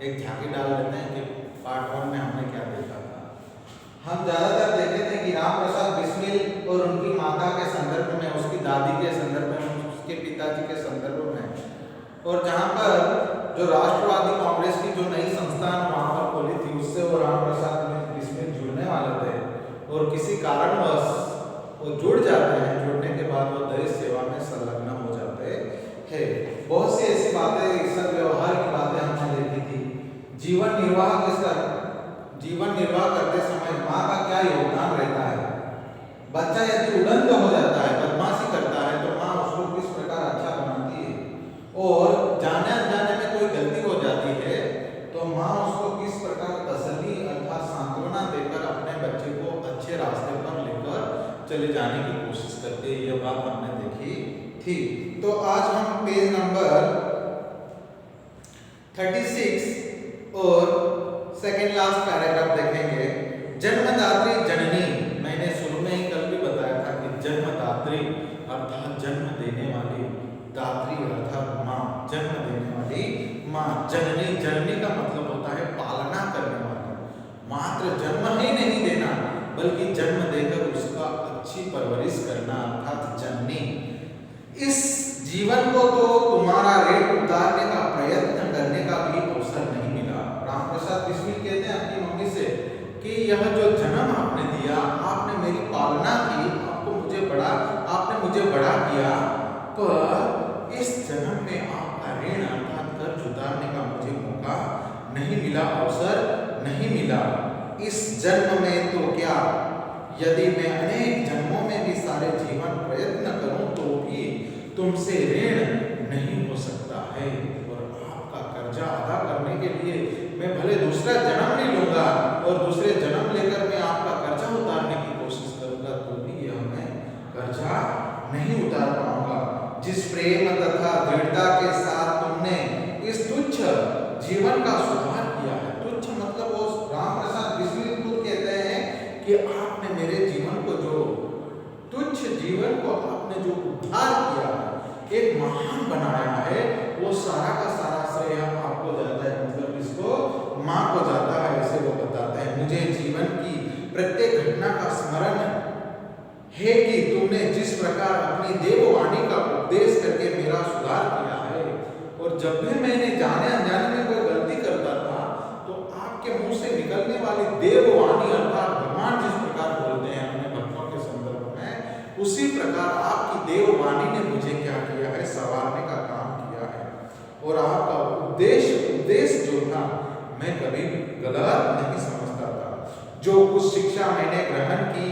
एक झांकी डाल लेते हैं कि पार्ट 1 में हमने क्या देखा था। हम ज़्यादातर देखे थे कि राम प्रसाद बिस्मिल और उनकी माता के संदर्भ में, उसकी दादी के संदर्भ में, उसके पिताजी के संदर्भ में, और जहाँ पर जो राष्ट्रवादी कांग्रेस की जो नई संस्थान वहाँ पर खोली थी उससे वो राम प्रसाद बिस्मिल जुड़ने वाले थे, और किसी कारणवश वो जुड़ जाते हैं। जुड़ने के बाद वो देश सेवा में संलग्न हो जाते हैं। बहुत सी ऐसी बातें, सदव्यवहार की बातें हमने देखी थी। जीवन निर्वाह करते समय माँ का क्या योगदान रहता है। बच्चा यदि उड़न हो जाता है, बदमाशी करता है, तो माँ उसको किस प्रकार अच्छा बनाती है, और जाने अनजाने में कोई गलती हो जाती है तो माँ उसको किस प्रकार तसल्ली अर्थात सांत्वना देकर अपने बच्चे को अच्छे रास्ते पर लेकर चले जाने की कोशिश करती है। यह बात हमने देखी थी। तो आज हम पेज नंबर 36 और सेकेंड लास्ट पैराग्राफ देखेंगे। जन्मदात्री जननी, मैंने शुरू में ही कल भी बताया था कि जन्मदात्री अर्थात जन्म देने वाली, दात्री अर्थात माँ, जन्म देने वाली माँ। जननी, जननी का मतलब होता है पालना करने वाली। मात्र जन्म ही नहीं देना बल्कि जन्म देकर उसका अच्छी परवरिश करना अर्थात जननी। इस जीवन को तो तुम्हारा ऋण उतारने का प्रयत्न करने का भी अवसर नहीं मिला। राम प्रसाद बिस्मिल कहते हैं अपनी मम्मी से कि यह जो जन्म आपने दिया, आपने मेरी पालना की, आपने मुझे बड़ा किया, पर इस जन्म में आपका ऋण अर्थात कर्ज उतारने का मुझे मौका नहीं मिला, अवसर नहीं मिला। इस जन्म में तो क्या, यदि मैं अनेक जन्मों में भी सारे जीवन प्रयत्न करूं तो भी तुमसे ऋण नहीं हो सकता है, और आपका कर्जा अदा करने के लिए मैं भले दूसरा जन्म नहीं लूंगा और दूसरे जन्म लेकर मैं आपका कर्जा उतारने की कोशिश करूंगा तो भी यह मैं कर्जा नहीं उतार पाऊंगा। जिस प्रेम तथा दृढ़ता के साथ तुमने इस तुच्छ जीवन का सुधार किया है, तुच्छ मतलब वो राम प्रसाद बिस्मिल खुद कहते हैं कि आपने मेरे जीवन को, जो तुच्छ जीवन को आपने जो उद्धार किया है, एक महान बनाया है, वो सारा का सारा श्रेय आपको जाता है, मतलब इसको माँ को जाता है, ऐसे वो बताते हैं। मुझे जीवन की प्रत्येक घटना का स्मरण है कि तुमने जिस प्रकार अपनी देववाणी का उपदेश करके मेरा सुधार किया है, और जब भी मैंने जाने अनजाने में कोई गलती करता था तो आपके मुंह से निकलने वाली देववाणी अर्थात भगवान जिस प्रकार बोलते हैं अपने भक्तों के संदर्भ में, उसी प्रकार आपकी देववाणी ने मुझे क्या किया है, संवारने का काम किया है। और आपका उपदेश जो था मैं कभी गलत नहीं समझता था। जो कुछ शिक्षा मैंने ग्रहण की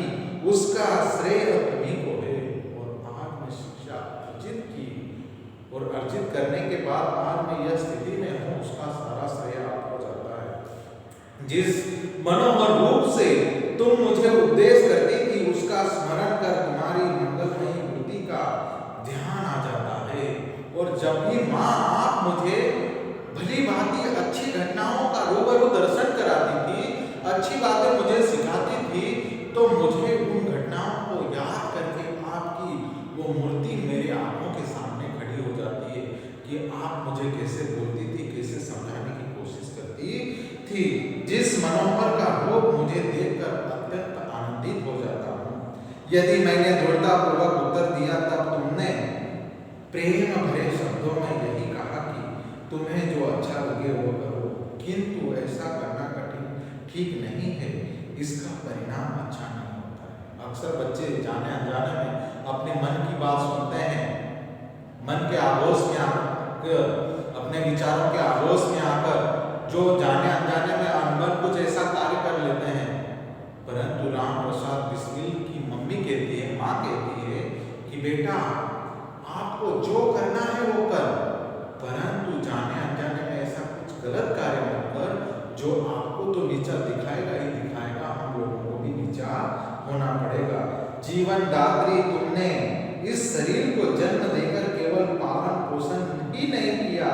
उसका श्रेय तुम्हीं को है, और आज मैं शिक्षा अर्जित की और अर्जित करने के बाद आज मैं यह स्थिति में हूँ, उसका सारा श्रेय आपको जाता है। जिस मनोहर रूप से तुम मुझे उपदेश करती थी उसका स्मरण कर तुम्हारी मंगलमयी मूर्ति का ध्यान आ जाता है, और जब भी माँ आप मुझे भली भांति अच्छी घटनाओं का रूबरू दर्शन कराती थी, अच्छी बातें मुझे सिखाती थी, तो मुझे उन घटनाओं को याद करके आपकी वो मूर्ति मेरे आंखों के सामने खड़ी हो जाती है कि आप मुझे कैसे बोलती थी, कैसे समझाने की कोशिश करती थी। जिस मनोहर का रूप मुझे देखकर अत्यंत आनंदित हो जाता हूँ। यदि मैंने दृढ़तापूर्वक उत्तर दिया तब तुमने प्रेम भरे शब्दों में यही कहा कि तुम्हें जो अच्छा लगे वो करो, किंतु ऐसा करना कठिन ठीक नहीं है, इसका परिणाम अच्छा नहीं होता है। अक्सर बच्चे जाने अनजाने में अपने मन की बात सुनते हैं, मन के आगोश में आकर, अपने विचारों के आगोश में आकर जो जाने अनजाने में अनबन कुछ ऐसा कार्य कर लेते हैं। परंतु राम प्रसाद बिस्मिल की मम्मी कहती है, माँ कहती है कि बेटा आपको जो करना है वो कर, परंतु जाने अनजाने में ऐसा कुछ गलत कार्य मत कर जो आपको तो नीचा दिखाएगा ही दिखाएगा, हम लोगों को भी नीचा होना पड़ेगा। जीवन दात्री तुमने इस शरीर को जन्म देकर केवल पालन पोषण ही नहीं किया,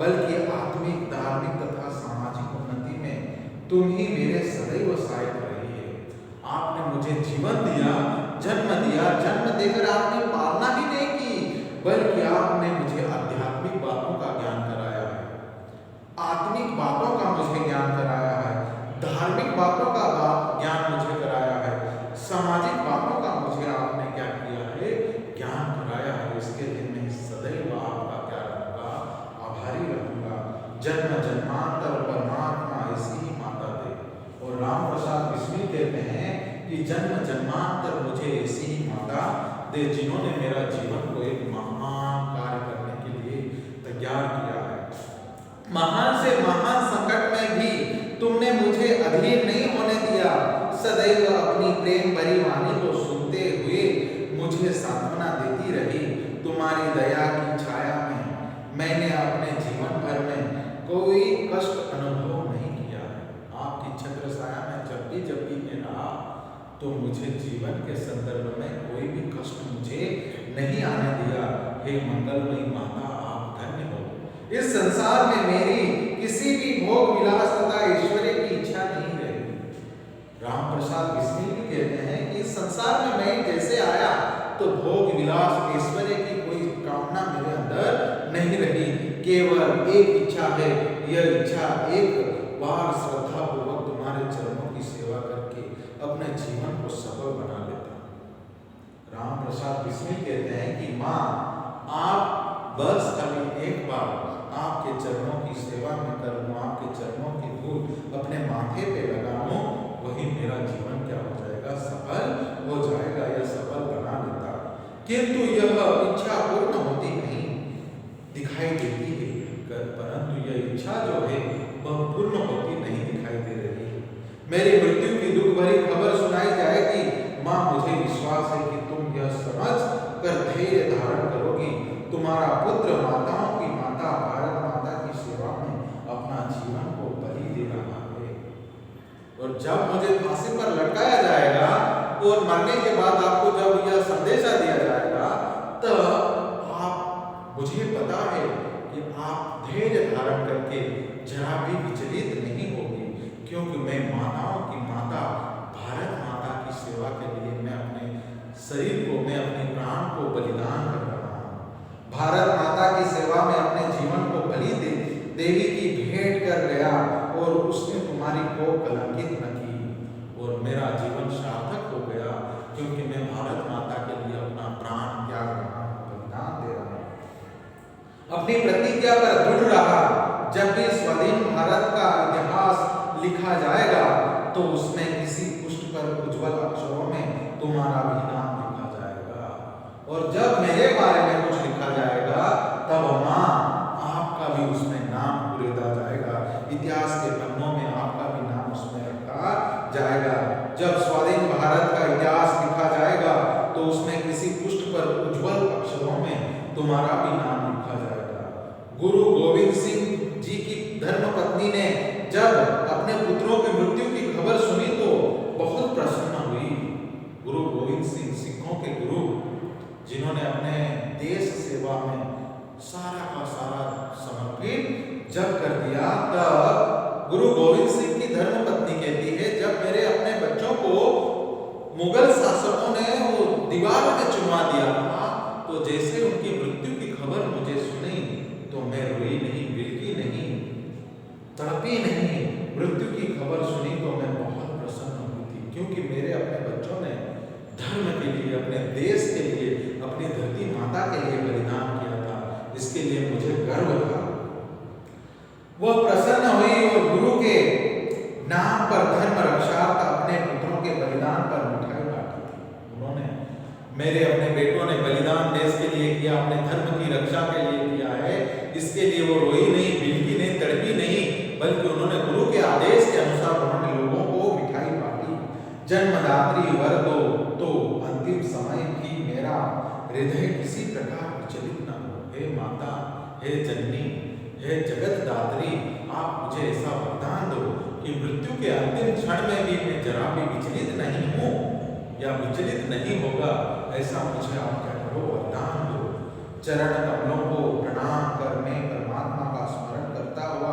बल्कि आत्मिक, धार्मिक तथा सामाजिक उन्नति में तुम ही मेरे सदैव सहायक रही है। आपने मुझे जीवन दिया, जन्म देकर आपने पालना ही नहीं की, बल्कि आपने मुझे आध्यात्मिक बातों का ज्ञान कराया है, आत्मिक बातों का बातों का ज्ञान मुझे कराया है, सामाजिक बातों का मुझे आपने क्या किया है, ज्ञान कराया है। इसके लिए मैं सदैव आपका क्या रहूंगा, आभारी रहूंगा। जन्म जन्मांतर परमात्मा ऐसी ही माता दे। और राम प्रसाद बिस्मिल कहते हैं कि जन्म जन्मांतर मुझे ऐसी ही माता दे जिन्होंने मेरा जीवन को एक महान कार्य करने के लिए तैयार किया है। महान से महान संकट में भी तुमने मुझे अधीर नहीं होने दिया। सदैव अपनी प्रेम भरी वाणी को सुनते हुए मुझे सांत्वना देती रही। तुम्हारी दया की छाया में मैंने अपने जीवन भर में कोई कष्ट अनुभव नहीं किया है। आपकी छत्र छाया में जब भी मैं रहा तो मुझे जीवन के संदर्भ में कोई भी कष्ट मुझे नहीं आने दिया। हे मंगलमयी माता, आप धन्य हो। इस संसार में मेरी किसी भी भोग विलास तथा ऐश्वर्य की इच्छा नहीं रही। राम प्रसाद बिस्मिल भी कहते हैं कि इस संसार में मैं जैसे आया तो भोग विलास ऐश्वर्य की कोई कामना मेरे अंदर नहीं रही। केवल एक इच्छा है, यह इच्छा एक बार श्रद्धा पूर्वक तुम्हारे चरणों की सेवा करके अपने जीवन को सफल बना लेता। राम प्रसाद बिस्मिल कहते हैं कि माँ, आप बस कभी एक बार आपके चरणों की सेवा में करूं, आपके चरणों की धूल अपने माथे पे लगाऊं, वही मेरा जीवन क्या हो जाएगा, सफल हो जाएगा या सफल बना लेता। किंतु यह इच्छा पूर्ण होती नहीं दिखाई देती है, परंतु यह इच्छा जो है वह पूर्ण होती नहीं दिखाई दे रही है। मेरी मृत्यु की दुख भरी खबर सुनाई जाएगी। माँ, मुझे विश्वास है कि तुम यह समझ कर धैर्य धारण करोगी। तुम्हारा पुत्र माताओं की माता भारत माता की सेवा में अपना जीवन को बलि दे रहा है। और जब मुझे फांसी पर लटकाया जाएगा और मरने के बाद आपको जब यह संदेशा दिया जाएगा, तब मुझे पता है कि आप धैर्य धारण करके जरा भी विचलित नहीं होगी, क्योंकि मैं माताओं की माता भारत माता की सेवा के लिए मैं अपने शरीर को, मैं अपने प्राण को बलिदान कर रहा हूँ। भारत माता की सेवा में अपने जीवन को बलि देवी की भेंट कर गया और उसने तुम्हारी को कलंकित न की और मेरा जीवन सार्थक हो गया, क्योंकि मैं भारत माता के लिए अपना प्राण त्याग रहा हूँ, बलिदान दे रहा हूँ। अपनी प्रतिज्ञा पर दृढ़ रहा। जब भी स्वाधीन भारत का इतिहास लिखा जाएगा तो उसमें किसी पुष्ट पर उज्जवल अक्षरों में तुम्हारा भी नाम लिखा जाएगा। और जब मेरे बारे में कुछ लिखा जाएगा तब माँ, आपका भी उसमें नाम उड़ेदा जाएगा। इतिहास के पन्नों में आपका भी नाम उसमें रखा जाएगा। जब स्वाधीन भारत का इतिहास लिखा जाएगा तो उसमें किसी पुष्ट पर उज्जवल अक्षरों में तुम्हारा भी नाम लिखा जाएगा। गुरु गोविंद सिंह जी की धर्मपत्नी ने जब अपने पुत्रों की मृत्यु की खबर सुनी तो बहुत प्रसन्न हुई। गुरु गोविंद सिंह सिखों के गुरु, जिन्होंने अपने देश सेवा में सारा का सारा समर्पित जब कर दिया, तब गुरु गोविंद सिंह की धर्मपत्नी कहती है, जब मेरे अपने बच्चों को मुगल शासकों ने वो दीवार में चुनवा दिया था, तो जैसे उनकी मृत्यु की खबर मुझे सुनी तो मैं रोई नहीं, बिलकी नहीं, तड़पी नहीं। मृत्यु की खबर सुनी तो मैं बहुत प्रसन्न हुई थी, क्योंकि मेरे अपने बच्चों ने धर्म के लिए, अपने देश के लिए, अपनी धरती माता के लिए बलिदान किया था। इसके लिए मुझे गर्व था। वह प्रसन्न हुई और गुरु के नाम पर धर्म रक्षार्थ अपने पुत्रों के बलिदान पर मिठाई बांटी थी। उन्होंने, मेरे अपने बेटों ने बलिदान देश के लिए किया, अपने धर्म की रक्षा के लिए किया है। इसके लिए वो रोई नहीं, बिलकी नहीं, तड़पी नहीं, बल्कि उन्होंने गुरु के आदेश के अनुसार उन्होंने लोगों को मिठाई बांटी। जन्मदात्री वर दो तो अंतिम समय भी मेरा हृदय किसी प्रकार विचलित न हो। हे माता, हे जननी, हे जगत दात्री, आप मुझे ऐसा वरदान दो कि मृत्यु के अंतिम क्षण में भी मैं जरा भी विचलित नहीं हूँ या विचलित नहीं होगा। ऐसा मुझे आप क्या करो, वरदान दो। चरण कमलों को प्रणाम कर मैं परमात्मा का स्मरण करता हुआ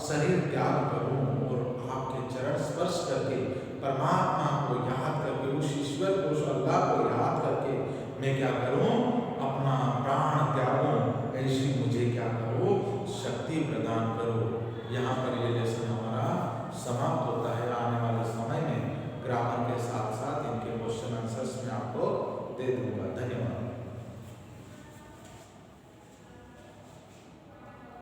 शरीर त्याग करूं और आपके चरण स्पर्श करके परमात्मा को याद करके, उस ईश्वर को, उस अल्लाह को याद करके मैं क्या करूं, अपना प्राण त्यागूं। ऐसी मुझे क्या करो, शक्ति प्रदान करो। यहाँ पर ये लेसन हमारा समाप्त होता है। आने वाले ग्रामर के साथ साथ इनके क्वेश्चन आंसर्स मैं आपको दे दूंगा। धन्यवाद।